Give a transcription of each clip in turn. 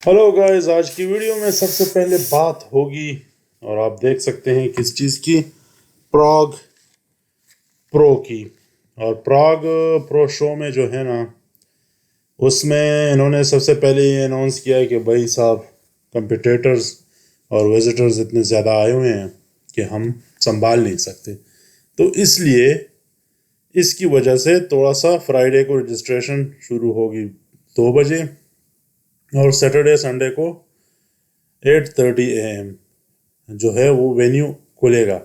Hello guys, आज की video में सबसे पहले बात होगी और आप देख सकते हैं किस चीज़ की, प्रॉग प्रो की। और प्रॉग प्रो शो में जो है ना, उसमें इन्होंने सबसे पहले ये अनाउंस किया है कि भाई साहब, कंपिटिटर्स और विजिटर्स इतने ज़्यादा आए हुए हैं कि हम संभाल नहीं सकते। तो इसलिए इसकी वजह से थोड़ा सा फ्राइडे को रजिस्ट्रेशन शुरू होगी 2 बजे और सैटरडे संडे को 8:30 AM जो है वो वेन्यू खुलेगा।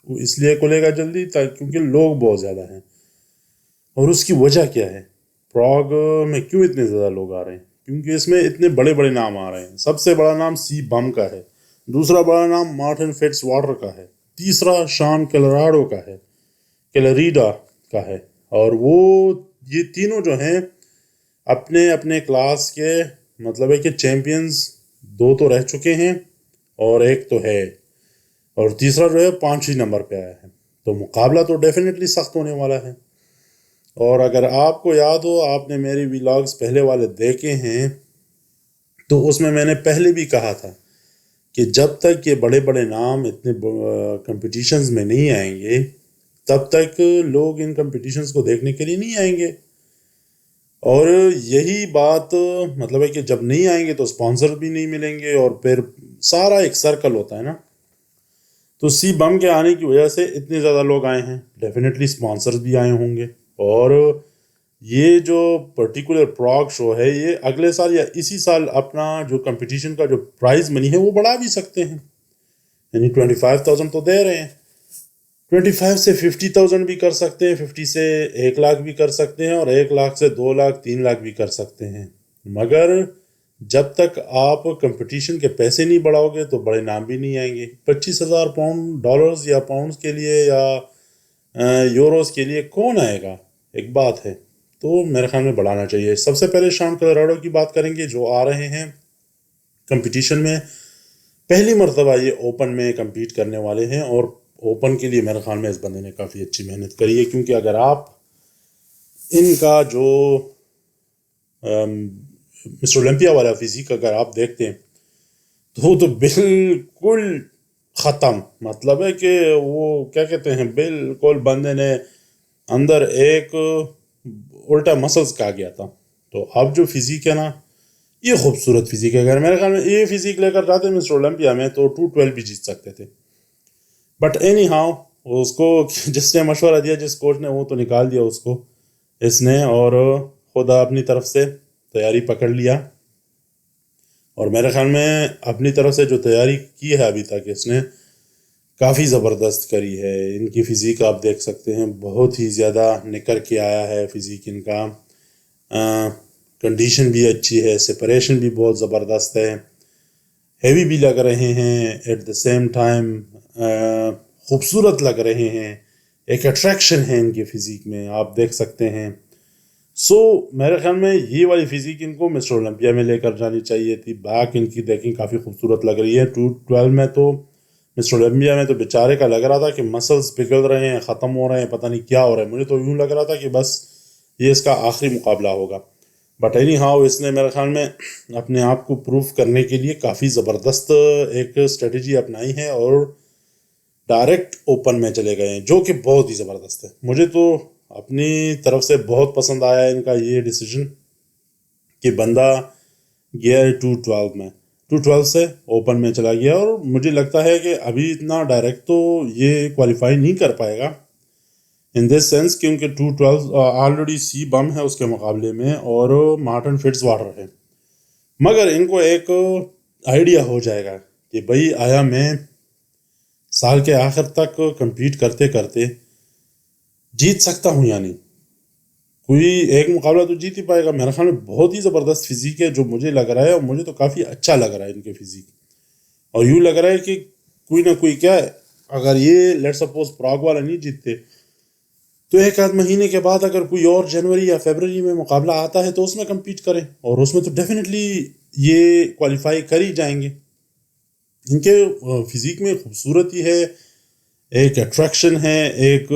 वो इसलिए खुलेगा जल्दी ताकि क्योंकि लोग बहुत ज़्यादा हैं। और उसकी वजह क्या है, प्रॉग में क्यों इतने ज़्यादा लोग आ रहे हैं? क्योंकि इसमें इतने बड़े बड़े नाम आ रहे हैं। सबसे बड़ा नाम सी बम का है, दूसरा बड़ा नाम मार्टिन फिट्जवाटर का है, तीसरा शॉन कैलराडो का है, कैलरीडा का है। और वो ये तीनों जो हैं अपने अपने क्लास के, मतलब है कि चैंपियंस 2 तो रह चुके हैं और एक तो है, और तीसरा जो है 5 नंबर पे आया है। तो मुकाबला तो डेफिनेटली सख्त होने वाला है। और अगर आपको याद हो, आपने मेरे व्लॉग्स पहले वाले देखे हैं, तो उसमें मैंने पहले भी कहा था कि जब तक ये बड़े बड़े नाम इतने कंपटीशंस में नहीं आएंगे, तब तक लोग इन कंपटीशंस को देखने के लिए नहीं आएंगे। और यही बात मतलब है कि जब नहीं आएंगे तो स्पॉन्सर भी नहीं मिलेंगे, और फिर सारा एक सर्कल होता है ना। तो सी बम के आने की वजह से इतने ज़्यादा लोग आए हैं, डेफिनेटली स्पॉन्सर्स भी आए होंगे। और ये जो पर्टिकुलर प्रॉग शो है, ये अगले साल या इसी साल अपना जो कंपटीशन का जो प्राइज मनी है वो बढ़ा भी सकते हैं। यानी 25,000 तो दे रहे हैं, 25 से 50,000 भी कर सकते हैं, 50 से 1 लाख भी कर सकते हैं, और 1 लाख से 2 लाख 3 लाख भी कर सकते हैं। मगर जब तक आप कंपटीशन के पैसे नहीं बढ़ाओगे तो बड़े नाम भी नहीं आएंगे। 25,000 पाउंड, डॉलर्स या पाउंड्स के लिए या यूरोस के लिए कौन आएगा? एक बात है, तो मेरे ख्याल में बढ़ाना चाहिए। सबसे पहले शॉन कैलराडो की बात करेंगे, जो आ रहे हैं कंपटीशन में। पहली मर्तबा ये ओपन में कम्पीट करने वाले हैं, और ओपन के लिए मेरे ख्याल में इस बंदे ने काफ़ी अच्छी मेहनत करी है। क्योंकि अगर आप इनका जो मिस्टर ओलंपिया वाला फिजिक अगर आप देखते हैं, तो बिल्कुल ख़त्म। मतलब है कि वो क्या कहते हैं, बिल्कुल बंदे ने अंदर एक उल्टा मसल्स का गया था। तो अब जो फिजिक है ना, ये खूबसूरत फिजिक है। अगर मेरे ख्याल में ये फिजिक लेकर जाते मिस्टर ओलंपिया में तो 212 भी जीत सकते थे। बट एनी हाउ, उसको जिसने मशवरा दिया, जिस कोच ने, वो तो निकाल दिया उसको इसने, और खुदा अपनी तरफ से तैयारी पकड़ लिया। और मेरे ख्याल में अपनी तरफ से जो तैयारी की है अभी तक इसने, काफ़ी ज़बरदस्त करी है। इनकी फ़िज़ीक आप देख सकते हैं, बहुत ही ज़्यादा निकर के आया है फ़िज़ीक इनका। कंडीशन भी अच्छी है, सेपरेशन भी बहुत ज़बरदस्त है, हैवी भी लग रहे हैं, एट द सेम टाइम खूबसूरत लग रहे हैं। एक अट्रैक्शन है इनकी फ़िज़ीक में, आप देख सकते हैं। मेरे ख्याल में ये वाली फिजिक इनको मिस्टर ओलंपिया में लेकर जानी चाहिए थी। बैक इनकी देखें काफ़ी खूबसूरत लग रही है। 212 में तो, मिस्टर ओलंपिया में तो बेचारे का लग रहा था कि मसल्स पिघल रहे हैं, ख़त्म हो रहे हैं, पता नहीं क्या हो रहा है। मुझे तो यूँ लग रहा था कि बस ये इसका आखिरी मुकाबला होगा। बट एनी हाउ, इसने मेरे ख्याल में अपने आप को प्रूफ करने के लिए काफ़ी ज़बरदस्त एक स्ट्रेटजी अपनाई है, और डायरेक्ट ओपन में चले गए हैं, जो कि बहुत ही ज़बरदस्त है। मुझे तो अपनी तरफ से बहुत पसंद आया इनका ये डिसीजन कि बंदा गया है 212 में, 212 से ओपन में चला गया। और मुझे लगता है कि अभी इतना डायरेक्ट तो ये क्वालिफाई नहीं कर पाएगा इन दिस सेंस, क्योंकि 212 ऑलरेडी सी बम है उसके मुकाबले में, और मार्टिन फिट्जवाटर है। मगर इनको एक आइडिया हो जाएगा कि भाई आया मैं साल के आखिर तक compete करते करते जीत सकता हूँ या नहीं। कोई एक मुकाबला तो जीत ही पाएगा। मेरे ख्याल में बहुत ही ज़बरदस्त फिजिक है जो मुझे लग रहा है, और मुझे तो काफ़ी अच्छा लग रहा है इनके फिजिक। और यूँ लग रहा है कि कोई ना कोई, क्या है, अगर ये लेट सपोज प्राग वाला नहीं जीतते, तो एक आध महीने के बाद अगर कोई और जनवरी या फरवरी में मुकाबला आता है तो उसमें कम्पीट करें, और उसमें तो डेफिनेटली ये क्वालिफाई कर ही जाएंगे। इनके फिजिक में खूबसूरती है, एक अट्रैक्शन है, एक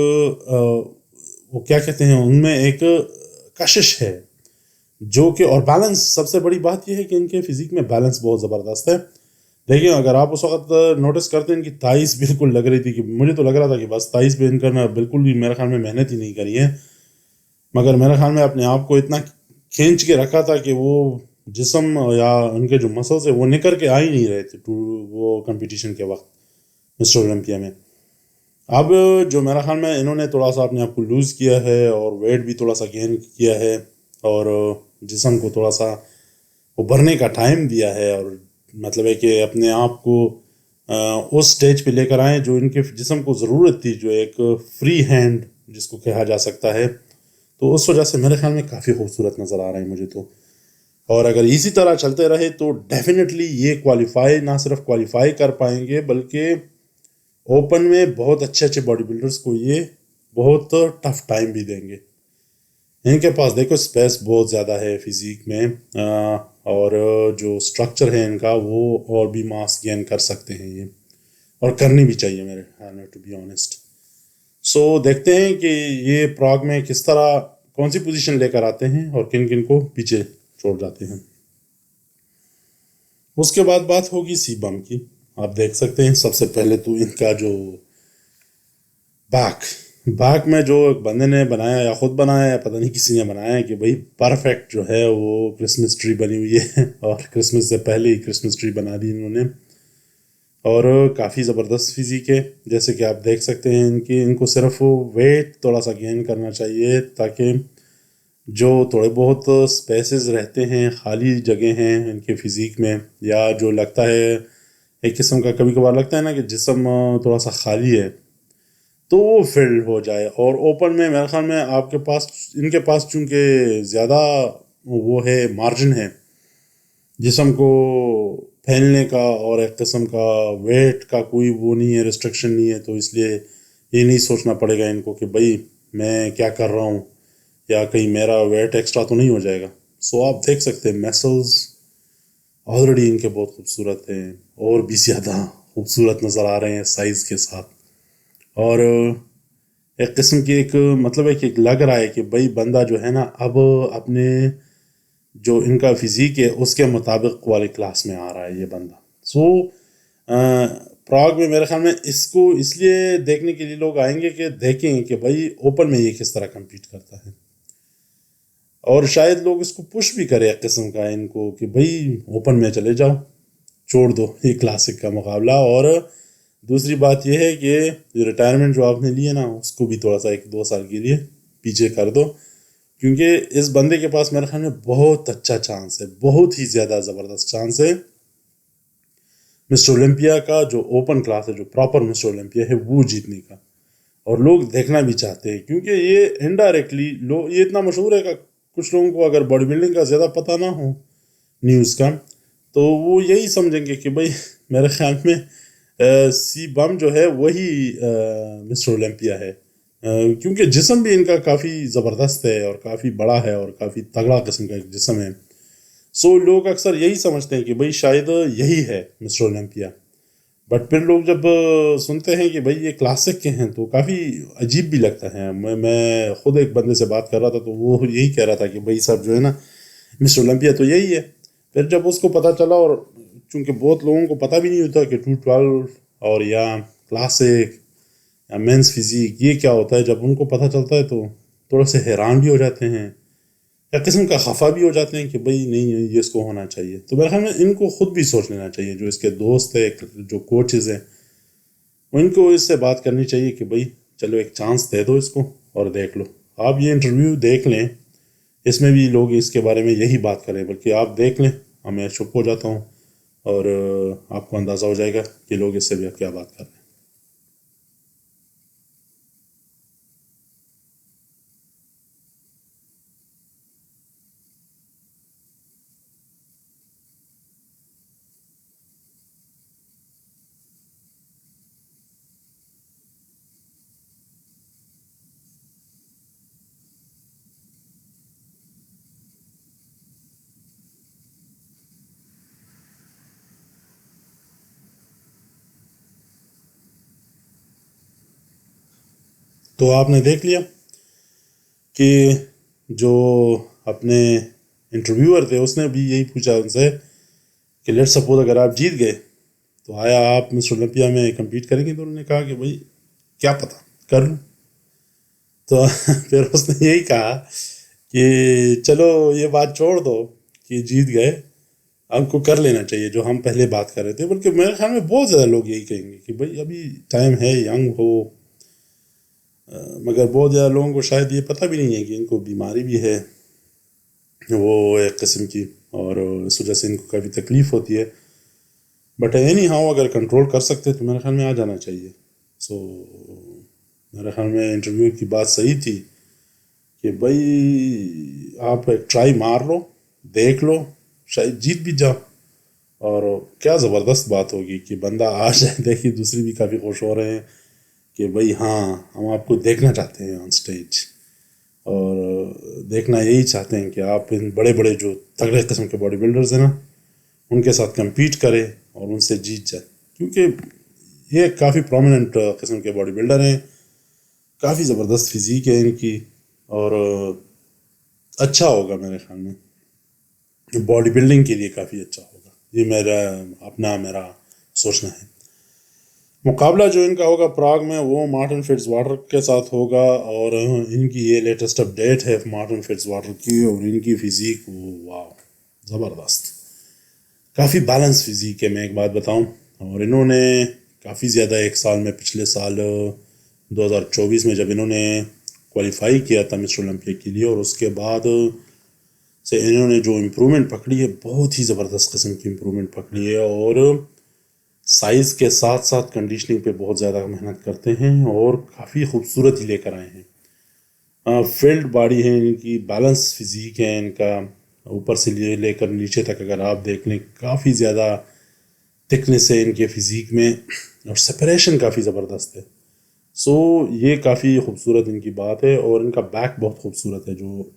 वो क्या कहते हैं, उनमें एक कशिश है। جو کہ اور بیلنس سب سے بڑی بات یہ ہے کہ ان کے فزیک میں بیلنس بہت زبردست ہے. دیکھیں اگر آپ اس وقت نوٹس کرتے ہیں ان کی تائز بالکل لگ رہی تھی کہ مجھے تو لگ رہا تھا کہ بس تائز پہ ان کا بالکل بھی میرے خیال میں محنت ہی نہیں کری ہے, مگر میرے خیال میں اپنے آپ کو اتنا کھینچ کے رکھا تھا کہ وہ جسم یا ان کے جو مسلس ہیں وہ نکر کے آ ہی نہیں رہے تھے وہ کمپٹیشن کے وقت مسٹر اولمپیا میں. اب جو میرا خیال میں انہوں نے تھوڑا سا اپنے آپ کو لوز کیا ہے اور ویٹ بھی تھوڑا سا گین کیا ہے اور جسم کو تھوڑا سا ابھرنے کا ٹائم دیا ہے, اور مطلب ہے کہ اپنے آپ کو اس سٹیج پہ لے کر آئیں جو ان کے جسم کو ضرورت تھی, جو ایک فری ہینڈ جس کو کہا جا سکتا ہے. تو اس وجہ سے میرے خیال میں کافی خوبصورت نظر آ رہے ہیں مجھے تو. اور اگر اسی طرح چلتے رہے تو ڈیفینیٹلی یہ کوالیفائی نہ صرف کوالیفائی کر پائیں گے بلکہ اوپن میں بہت اچھے اچھے باڈی بلڈرز کو یہ بہت ٹف ٹائم بھی دیں گے. ان کے پاس دیکھو اسپیس بہت زیادہ ہے فزیک میں, اور جو اسٹرکچر ہے ان کا وہ اور بھی ماس گین کر سکتے ہیں یہ, اور کرنی بھی چاہیے میرے خیال میں ٹو بی آنیسٹ. سو دیکھتے ہیں کہ یہ پراگ میں کس طرح کون سی پوزیشن لے کر آتے ہیں اور کن کن کو پیچھے چھوڑ جاتے ہیں. اس کے بعد بات ہوگی سی بم کی. آپ دیکھ سکتے ہیں سب سے پہلے تو ان کا جو بیک میں جو ایک بندے نے بنایا یا خود بنایا یا پتہ نہیں کسی نے بنایا ہے کہ بھائی پرفیکٹ جو ہے وہ کرسمس ٹری بنی ہوئی ہے, اور کرسمس سے پہلے ہی کرسمس ٹری بنا دی انہوں نے, اور کافی زبردست فزیک ہے. جیسے کہ آپ دیکھ سکتے ہیں ان کو صرف ویٹ تھوڑا سا گین کرنا چاہیے تاکہ جو تھوڑے بہت سپیسز رہتے ہیں, خالی جگہ ہیں ان کے فزیک میں, یا جو لگتا ہے ایک قسم کا کبھی کبھار لگتا ہے نا کہ جسم تھوڑا سا خالی ہے, تو وہ فل ہو جائے. اور اوپن میں میرے خیال میں آپ کے پاس ان کے پاس چونکہ زیادہ وہ ہے مارجن ہے جسم کو پھیلنے کا, اور ایک قسم کا ویٹ کا کوئی وہ نہیں ہے, ریسٹرکشن نہیں ہے, تو اس لیے یہ نہیں سوچنا پڑے گا ان کو کہ بھائی میں کیا کر رہا ہوں یا کہیں میرا ویٹ ایکسٹرا تو نہیں ہو جائے گا. سو آپ دیکھ سکتے ہیں میسلز آلریڈی ان کے بہت خوبصورت ہیں, اور بھی زیادہ خوبصورت نظر آ رہے ہیں سائز کے ساتھ. اور ایک قسم کی ایک مطلب ہے کہ ایک لگ رہا ہے کہ بھائی بندہ جو ہے نا اب اپنے جو ان کا فزیک ہے اس کے مطابق والی کلاس میں آ رہا ہے یہ بندہ. سو پراگ میں میرے خیال میں اس کو اس لیے دیکھنے کے لیے لوگ آئیں گے کہ دیکھیں کہ بھائی اوپن میں یہ کس طرح کمپیٹ کرتا ہے, اور شاید لوگ اس کو پش بھی کرے ایک قسم کا ان کو کہ بھائی اوپن میں چلے جاؤ, چھوڑ دو یہ کلاسک کا مقابلہ. اور دوسری بات یہ ہے کہ ریٹائرمنٹ جو آپ نے لی ہے نا اس کو بھی تھوڑا سا 1-2 سال کے لیے پیچھے کر دو, کیونکہ اس بندے کے پاس میرے خیال میں بہت اچھا چانس ہے, بہت ہی زیادہ زبردست چانس ہے مسٹر اولمپیا کا. جو اوپن کلاس ہے, جو پراپر مسٹر اولمپیا ہے وہ جیتنے کا, اور لوگ دیکھنا بھی چاہتے ہیں کیونکہ یہ انڈائریکٹلی یہ اتنا مشہور ہے کہ کچھ لوگوں کو اگر باڈی بلڈنگ کا زیادہ پتہ نہ ہو نیوز کا, تو وہ یہی سمجھیں گے کہ بھائی میرے خیال میں سی بم جو ہے وہی مسٹر اولمپیا ہے, کیونکہ جسم بھی ان کا کافی زبردست ہے اور کافی بڑا ہے اور کافی تگڑا قسم کا ایک جسم ہے. سو لوگ اکثر یہی سمجھتے ہیں کہ بھائی شاید یہی ہے مسٹر اولمپیا, بٹ پھر لوگ جب سنتے ہیں کہ بھائی یہ کلاسک کے ہیں تو کافی عجیب بھی لگتا ہے. میں خود ایک بندے سے بات کر رہا تھا تو وہ یہی کہہ رہا تھا کہ بھائی صاحب جو ہے نا مسٹر اولمپیا تو یہی ہے. پھر جب اس کو پتہ چلا, اور چونکہ بہت لوگوں کو پتہ بھی نہیں ہوتا کہ 212 اور یا کلاسک یا مینس فزیک یہ کیا ہوتا ہے, جب ان کو پتہ چلتا ہے تو تھوڑا سے حیران بھی ہو جاتے ہیں یا قسم کا خفا بھی ہو جاتے ہیں کہ بھائی نہیں یہ اس کو ہونا چاہیے. تو میرے خیال میں ان کو خود بھی سوچ لینا چاہیے, جو اس کے دوست ہیں جو کوچز ہیں ان کو اس سے بات کرنی چاہیے کہ بھائی چلو ایک چانس دے دو اس کو اور دیکھ لو. آپ یہ انٹرویو دیکھ لیں, اس میں بھی لوگ اس کے بارے میں یہی بات کریں, بلکہ آپ دیکھ لیں, میں چپ ہو جاتا ہوں اور آپ کو اندازہ ہو جائے گا کہ لوگ اس سے بھی کیا بات کر رہے ہیں. تو آپ نے دیکھ لیا کہ جو اپنے इंटरव्यूअर थे उसने भी यही पूछा उनसे कि लेट्स सपोज अगर आप जीत गए तो आया आप मिस्टर ओलंपिया में कम्पीट करेंगे, तो उन्होंने कहा कि भाई क्या पता, कर लूँ। तो फिर उसने यही कहा कि चलो ये बात छोड़ दो कि जीत गए, हमको कर लेना चाहिए जो हम पहले बात कर रहे थे। बल्कि मेरे ख्याल में बहुत ज़्यादा लोग यही कहेंगे कि भाई अभी टाइम है, यंग हो। मगर बहुत ज़्यादा लोगों को शायद ये पता भी नहीं है कि इनको बीमारी भी है वो एक किस्म की, और इस वजह से इनको काफ़ी तकलीफ़ होती है। बट एनी हाउ अगर कंट्रोल कर सकते तो मेरे ख्याल में आ जाना चाहिए। सो मेरे ख्याल में इंटरव्यू की बात सही थी कि भाई आप एक ट्राई मार लो, देख लो, शायद जीत भी जाओ। और क्या ज़बरदस्त बात होगी कि बंदा आ जाए, देखिए दूसरी भी काफ़ी खुश हो रहे हैं कि भाई हाँ हम आपको देखना चाहते हैं ऑन स्टेज, और देखना यही चाहते हैं कि आप इन बड़े बड़े जो तगड़े किस्म के बॉडी बिल्डर्स हैं ना उनके साथ compete करें और उनसे जीत जाए। क्योंकि ये काफ़ी प्रोमिनेंट किस्म के बॉडी बिल्डर हैं, काफ़ी ज़बरदस्त फिज़ीक है इनकी, और अच्छा होगा मेरे ख्याल में बॉडी बिल्डिंग के लिए काफ़ी अच्छा होगा। ये मेरा सोचना है। मुकाबला जो इनका होगा प्राग में वो मार्टिन फिट्जवाटर के साथ होगा, और इनकी ये लेटेस्ट अपडेट है मार्टिन फिट्जवाटर की, और इनकी फ़िज़ीक वो वाह ज़बरदस्त, काफ़ी बैलेंस फ़िज़ीक है। मैं एक बात बताऊं, और इन्होंने काफ़ी ज़्यादा एक साल में, पिछले साल 2024 में जब इन्होंने क्वालिफाई किया था मिस्टर ओलंपिया के लिए, और उसके बाद से इन्होंने जो इम्प्रूवमेंट पकड़ी है बहुत ही ज़बरदस्त किस्म की इम्प्रूवमेंट पकड़ी है, और साइज़ के साथ साथ कंडीशनिंग पे बहुत ज़्यादा मेहनत करते हैं और काफ़ी खूबसूरत ही लेकर आए हैं। फिल्ड बॉडी है इनकी, बैलेंस फिज़ीक है इनका, ऊपर से लेकर नीचे तक अगर आप देख लें काफ़ी ज़्यादा थिकनेस है इनके फ़िज़ीक में, और सेपरेशन काफ़ी ज़बरदस्त है। सो ये काफ़ी खूबसूरत इनकी बात है, और इनका बैक बहुत खूबसूरत है, जो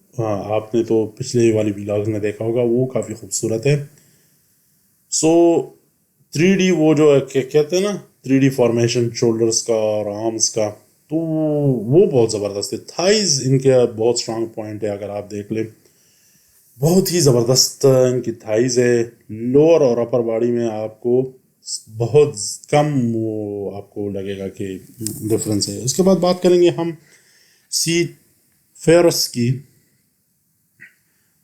आपने तो पिछले वाली व्लॉग्स में देखा होगा, वो काफ़ी खूबसूरत है। सो 3D वो जो कहते हैं ना 3D फॉर्मेशन शोल्डर्स का और आर्म्स का, तो वो बहुत ज़बरदस्त है। थाइज इनके बहुत स्ट्रांग पॉइंट है, अगर आप देख लें बहुत ही ज़बरदस्त इनकी थाइज है। लोअर और अपर बॉडी में आपको बहुत कम वो आपको लगेगा कि डिफरेंस है। उसके बाद बात करेंगे हम सी फेरस की,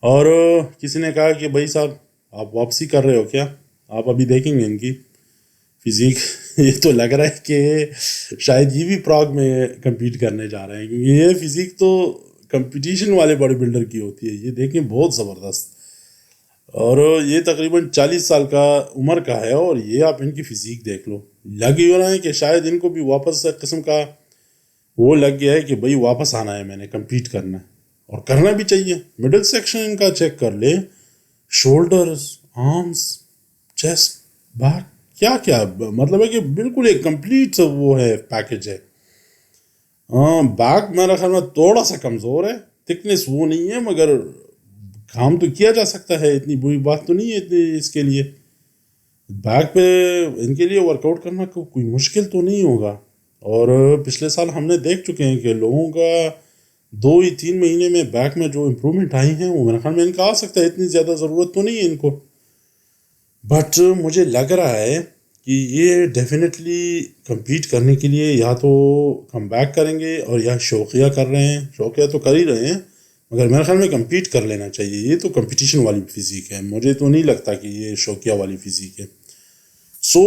और किसी ने कहा कि भाई साहब आप वापसी कर रहे हो क्या, आप अभी देखेंगे इनकी फिज़ीक ये तो लग रहा है कि शायद ये भी प्राग में कम्पीट करने जा रहे हैं, क्योंकि ये फिज़ीक तो कंपटीशन वाले बॉडी बिल्डर की होती है। ये देखें बहुत ज़बरदस्त, और ये तकरीबन 40 साल का उम्र का है, और ये आप इनकी फ़िज़ीक देख लो, लग ही हो रहा है कि शायद इनको भी वापस एक किस्म का वो लग गया है कि भाई वापस आना है, मैंने कम्पीट करना है, और करना भी चाहिए। मिडिल सेक्शन इनका चेक कर ले, शोल्डर्स, आर्म्स, चेस्ट, बैक, क्या क्या मतलब है कि बिल्कुल एक कंप्लीट वो है, पैकेज है। बैक मेरा ख्याल में थोड़ा सा कमज़ोर है, थिकनेस वो नहीं है, मगर काम तो किया जा सकता है, इतनी बुरी बात तो नहीं है इतनी इसके लिए। बैक पे इनके लिए वर्कआउट करना कोई मुश्किल तो नहीं होगा, और पिछले साल हमने देख चुके हैं कि लोगों का 2 या 3 महीने में बैक में जो इम्प्रूवमेंट आई हैं वो मेरे ख्याल में इनका आ सकता है। इतनी ज़्यादा ज़रूरत तो नहीं है इनको, बट मुझे लग रहा है कि ये डेफिनेटली compete करने के लिए या तो कम बैक करेंगे, और या शौकिया कर रहे हैं, शौकिया तो कर ही रहे हैं, मगर मेरे ख्याल में compete कर लेना चाहिए। ये तो कंपटीशन वाली फिज़ीक है, मुझे तो नहीं लगता कि ये शौकिया वाली फिज़ीक है। सो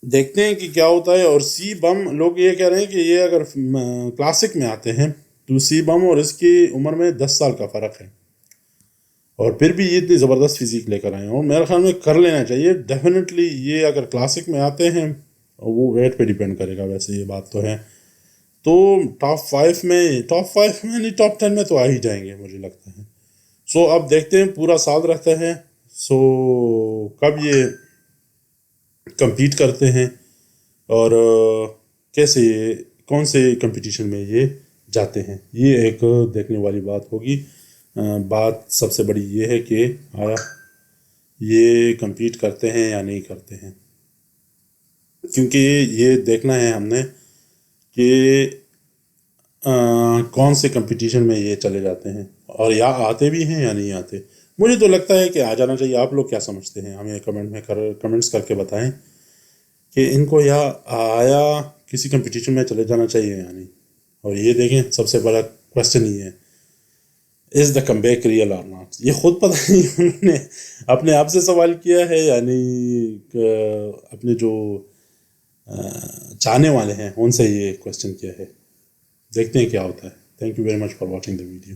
देखते हैं कि क्या होता है। और सी बम, लोग ये कह रहे हैं कि ये अगर क्लासिक में आते हैं तो सी बम और इसकी उम्र में 10 साल का फ़र्क है, और फिर भी ये इतनी ज़बरदस्त फिज़ीक लेकर आए हैं, और मेरे ख्याल में कर लेना चाहिए डेफिनेटली। ये अगर क्लासिक में आते हैं, और वो वेट पे डिपेंड करेगा वैसे, ये बात तो है, तो टॉप 5 में नहीं, टॉप 10 में तो आ ही जाएंगे मुझे लगता है। सो अब देखते हैं, पूरा साल रहता है, सो कब ये compete करते हैं, और कैसे कौन से कंपटीशन में ये जाते हैं, ये एक देखने वाली बात होगी। बात सबसे बड़ी ये है कि आया ये compete करते हैं या नहीं करते हैं, क्योंकि ये देखना है हमने कि कौन से कंपटीशन में ये चले जाते हैं, और या आते भी हैं या नहीं आते। مجھے تو لگتا ہے کہ آ جانا چاہیے. آپ لوگ کیا سمجھتے ہیں؟ ہمیں کمنٹس کر کے بتائیں کہ ان کو یا آیا کسی کمپٹیشن میں چلے جانا چاہیے یا نہیں. اور یہ دیکھیں سب سے بڑا کوشچن یہ ہے، از دا کم بیک ریئل اور ناٹ. یہ خود پتہ نہیں انہوں نے اپنے آپ سے سوال کیا ہے یعنی اپنے جو چاہنے والے ہیں ان سے یہ کوشچن کیا ہے. دیکھتے ہیں کیا ہوتا ہے. Thank you very much for watching the video.